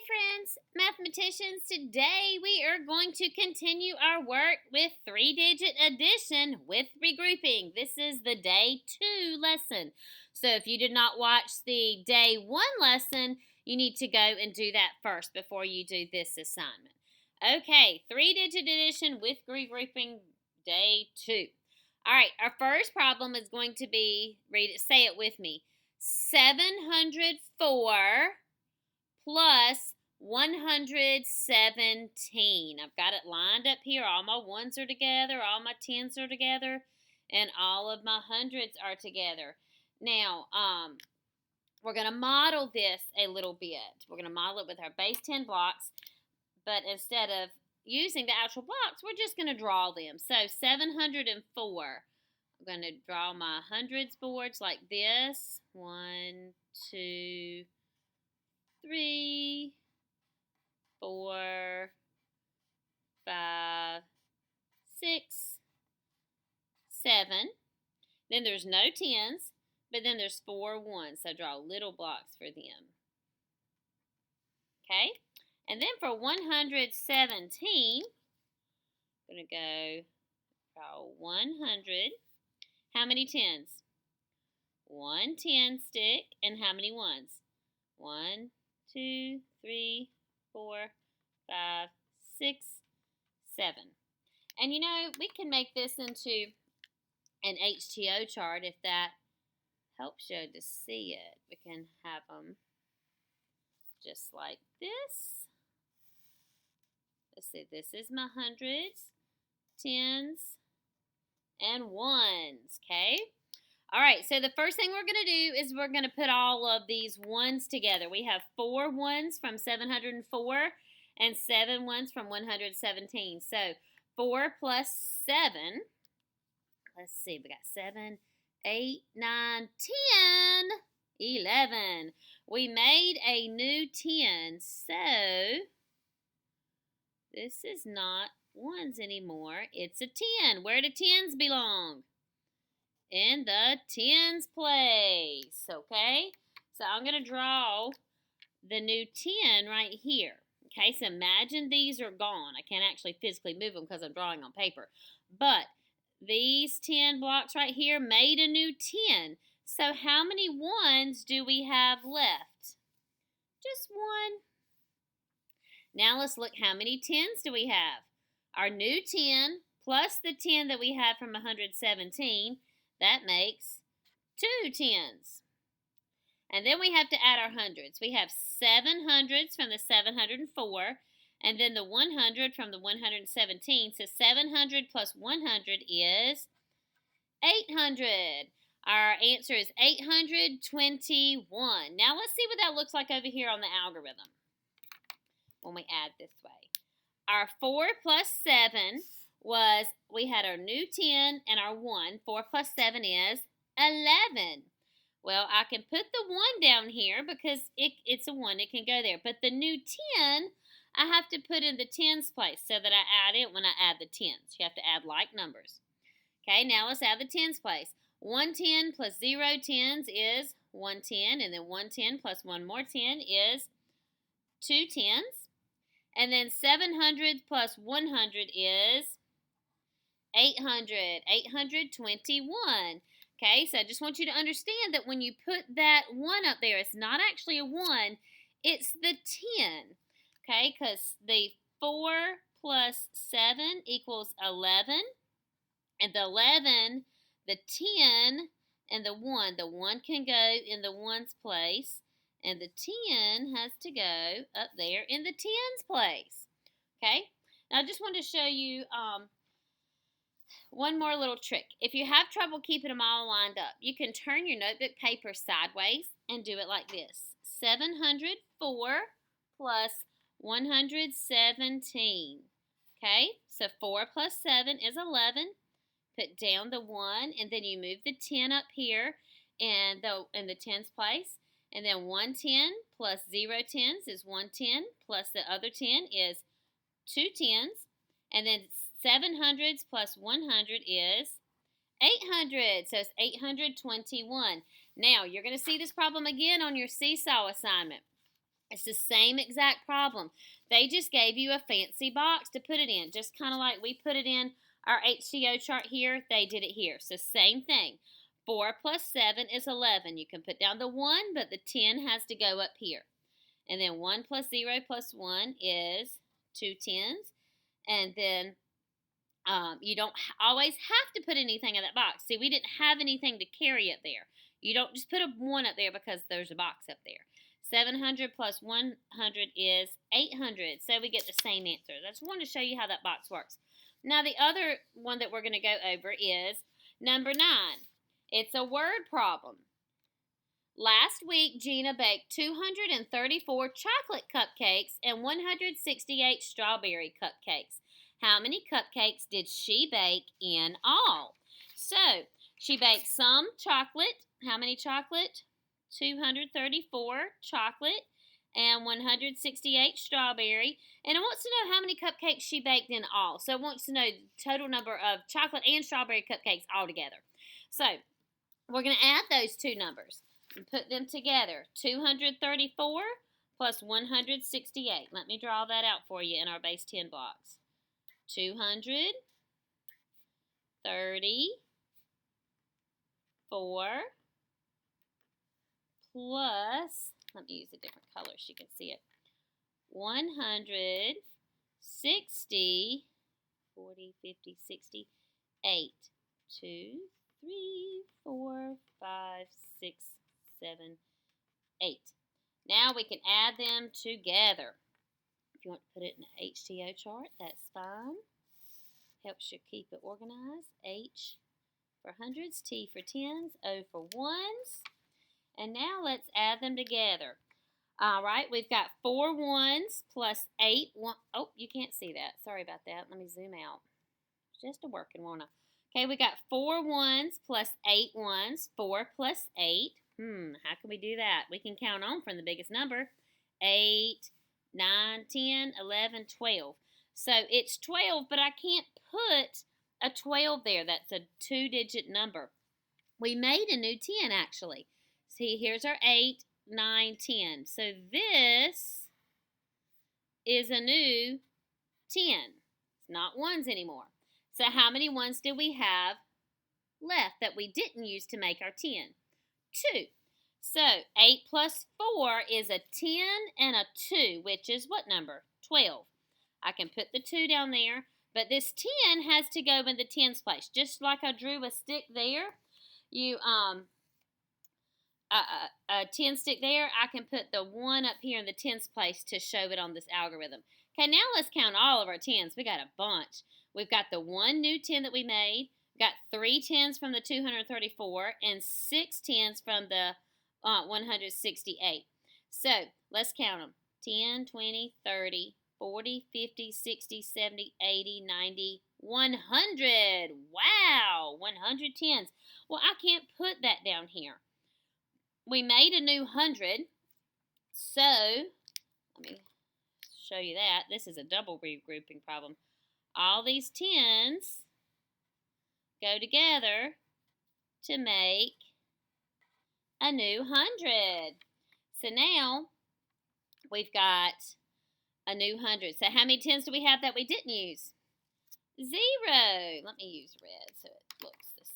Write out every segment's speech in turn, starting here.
friends, mathematicians, today we are going to continue our work with three-digit addition with regrouping. This is the day 2 lesson. So if you did not watch the day 1 lesson, you need to go and do that first before you do this assignment. Okay, three-digit addition with regrouping day 2. All right, our first problem is going to be, say it with me, 704 plus 117. I've got it lined up here. All my ones are together, all my tens are together, and all of my hundreds are together. Now, we're going to model this a little bit. We're going to model it with our base 10 blocks, but instead of using the actual blocks, we're just going to draw them. So 704. I'm going to draw my hundreds boards like this. 1, 2, 3, 4, 5, 6, 7. Then there's no tens, but then there's 4 ones. So draw little blocks for them. Okay? And then for 117, I'm going to go draw 100. How many tens? 1 10 stick. And how many ones? 1, 2, 3, 4, 5, 6, 7. And you know, we can make this into an HTO chart if that helps you to see it. We can have them just like this. Let's see, this is my hundreds, tens, and ones, okay? All right, so the first thing we're going to do is we're going to put all of these ones together. We have 4 ones from 704 and 7 ones from 117. So 4 plus 7, let's see, we got 7, 8, 9, 10, 11. We made a new 10, so this is not ones anymore. It's a 10. Where do tens belong? In the tens place, okay? So I'm going to draw the new 10 right here. Okay, so imagine these are gone. I can't actually physically move them because I'm drawing on paper. But these 10 blocks right here made a new 10. So how many ones do we have left? Just 1. Now let's look, how many tens do we have? Our new 10 plus the 10 that we had from 117, that makes 2 tens. And then we have to add our hundreds. We have 7 hundreds from the 704, and then the 100 from the 117. So 700 plus 100 is 800. Our answer is 821. Now let's see what that looks like over here on the algorithm when we add this way. Our 4 plus 7 was, we had our new 10 and our 1. 4 plus 7 is 11. Well, I can put the 1 down here because it's a 1. It can go there. But the new 10, I have to put in the tens place so that I add it when I add the tens. You have to add like numbers. Okay, now let's add the tens place. 110 plus 0 tens is 110. And then 110 plus 1 more 10 is 2 tens. And then 700 plus 100 is 800. 821. Okay, so I just want you to understand that when you put that 1 up there, it's not actually a 1, it's the 10. Okay, because the 4 plus 7 equals 11. And the 11, the 10, and the 1. The 1 can go in the 1's place. And the 10 has to go up there in the 10's place. Okay? Now I just want to show you one more little trick. If you have trouble keeping them all lined up, you can turn your notebook paper sideways and do it like this. 704 plus 117. Okay? So 4 plus 7 is 11. Put down the 1, and then you move the 10 up here in the tens place. And then 110 plus 0 tens is 110, plus the other 10 is 2 tens. And then 700s plus 100 is 800. So it's 821. Now, you're going to see this problem again on your seesaw assignment. It's the same exact problem. They just gave you a fancy box to put it in, just kind of like we put it in our HCO chart here. They did it here. So same thing. 4 plus 7 is 11. You can put down the 1, but the 10 has to go up here. And then 1 plus 0 plus 1 is 2 tens. And then you don't always have to put anything in that box. See, we didn't have anything to carry up there. You don't just put a 1 up there because there's a box up there. 700 plus 100 is 800. So we get the same answer. I just wanted to show you how that box works. Now the other one that we're going to go over is number 9. It's a word problem. Last week, Gina baked 234 chocolate cupcakes and 168 strawberry cupcakes. How many cupcakes did she bake in all? So, she baked some chocolate. How many chocolate? 234 chocolate and 168 strawberry. And it wants to know how many cupcakes she baked in all. So, it wants to know the total number of chocolate and strawberry cupcakes all together. So, we're going to add those two numbers and put them together. 234 plus 168. Let me draw that out for you in our base 10 blocks. 234 plus, let me use a different color so you can see it, 160, 40, 50, 60, 8, 2, 3, 4, 5, 6, 7, 8. Now we can add them together. If you want to put it in an HTO chart, that's fine. Helps you keep it organized. H for hundreds, T for tens, O for ones. And now let's add them together. All right, we've got 4 ones plus 8 one. Oh, you can't see that. Sorry about that. Let me zoom out. Just a working one. Okay, we got 4 ones plus 8 ones. 4 plus 8. How can we do that? We can count on from the biggest number. 8, 9, 10, 11, 12. So it's 12, but I can't put a 12 there. That's a 2-digit number. We made a new 10, actually. See, here's our 8, 9, 10. So this is a new 10. It's not ones anymore. So how many ones do we have left that we didn't use to make our 10? 2. So 8 plus 4 is a 10 and a 2, which is what number? 12. I can put the 2 down there, but this 10 has to go in the tens place. Just like I drew a stick there, a 10 stick there, I can put the 1 up here in the tens place to show it on this algorithm. Okay, now let's count all of our 10s. We got a bunch. We've got the 1 new 10 that we made, got 3 10s from the 234, and 6 10s from the 168. So, let's count them. 10, 20, 30, 40, 50, 60, 70, 80, 90, 100. Wow, 100 10s. Well, I can't put that down here. We made a new 100, so let me show you that. This is a double regrouping problem. All these 10s go together to make a new 100. So now we've got a new 100. So how many 10s do we have that we didn't use? 0. Let me use red so it looks the same.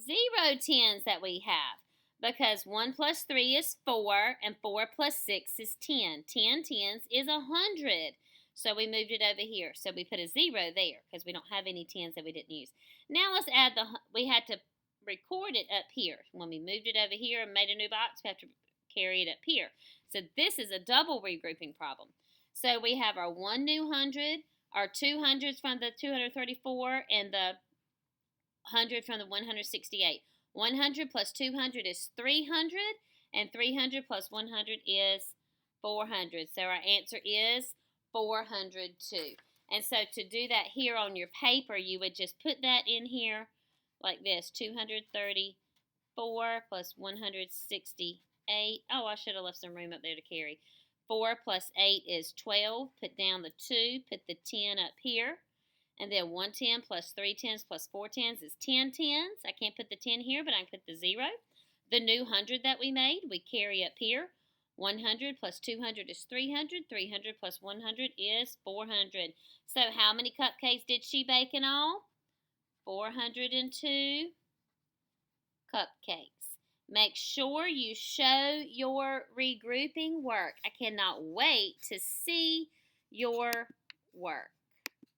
0 10s that we have, because 1 plus 3 is 4 and 4 plus 6 is 10. 10 10s is 100. So we moved it over here. So we put a 0 there because we don't have any 10s that we didn't use. Now let's add we had to record it up here. When we moved it over here and made a new box, we have to carry it up here. So this is a double regrouping problem. So we have our 1 new 100, our 200s from the 234, and the 100 from the 168. 100 plus 200 is 300, and 300 plus 100 is 400. So our answer is 402. And so to do that here on your paper, you would just put that in here like this. 234 plus 168. Oh, I should have left some room up there to carry. 4 plus 8 is 12. Put down the 2. Put the 10 up here. And then 1 10 plus 3 10s plus 4 10s is 10 10s. I can't put the 10 here, but I can put the 0. The new 100 that we made, we carry up here. 100 plus 200 is 300. 300 plus 100 is 400. So how many cupcakes did she bake in all? 402 cupcakes. Make sure you show your regrouping work. I cannot wait to see your work.